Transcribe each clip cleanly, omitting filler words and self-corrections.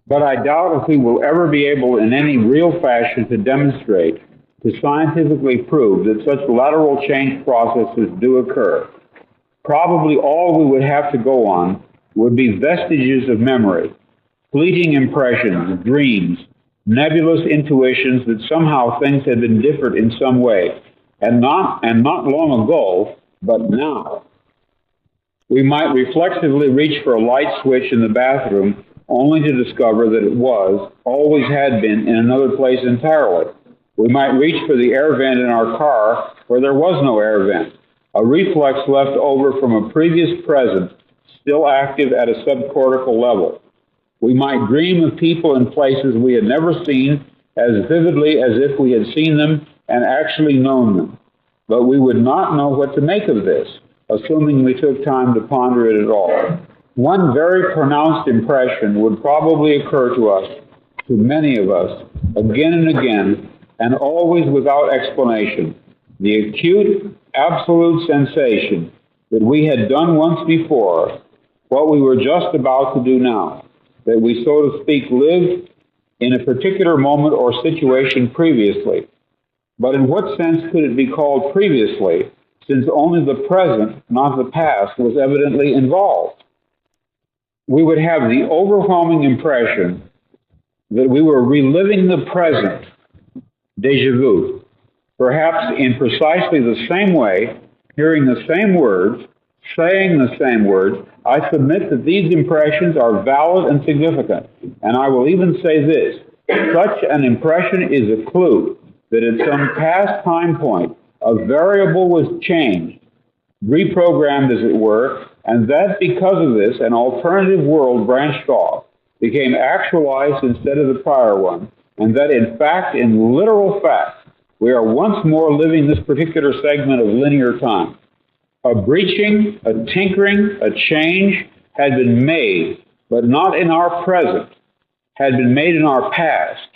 But I doubt if we will ever be able in any real fashion to demonstrate, to scientifically prove that such lateral change processes do occur. Probably all we would have to go on would be vestiges of memory, fleeting impressions, dreams, nebulous intuitions that somehow things had been different in some way, and not long ago, but now. We might reflexively reach for a light switch in the bathroom only to discover that it was, always had been, in another place entirely. We might reach for the air vent in our car where there was no air vent, a reflex left over from a previous present, still active at a subcortical level. We might dream of people and places we had never seen as vividly as if we had seen them and actually known them. But we would not know what to make of this, assuming we took time to ponder it at all. One very pronounced impression would probably occur to us, to many of us, again and again, and always without explanation. The acute, absolute sensation that we had done once before, what we were just about to do now, that we, so to speak, lived in a particular moment or situation previously. But in what sense could it be called previously, since only the present, not the past, was evidently involved? We would have the overwhelming impression that we were reliving the present, déjà vu, perhaps in precisely the same way, hearing the same words, saying the same words. I submit that these impressions are valid and significant, and I will even say this: such an impression is a clue that at some past time point, a variable was changed, reprogrammed as it were, and that because of this, an alternative world branched off, became actualized instead of the prior one, and that in fact, in literal fact, we are once more living this particular segment of linear time. A breaching, a tinkering, a change had been made, but not in our present, had been made in our past.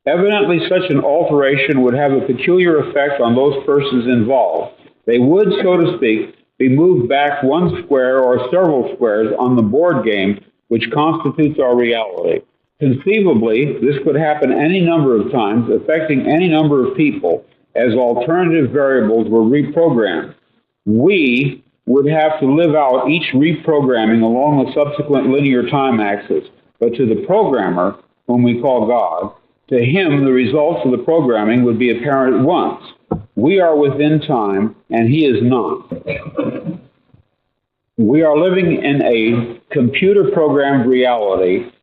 Evidently, such an alteration would have a peculiar effect on those persons involved. They would, so to speak, be moved back one square or several squares on the board game which constitutes our reality. Conceivably, this could happen any number of times, affecting any number of people, as alternative variables were reprogrammed. We would have to live out each reprogramming along the subsequent linear time axis, but to the programmer, whom we call God, to him the results of the programming would be apparent at once. We are within time, and he is not. We are living in a computer-programmed reality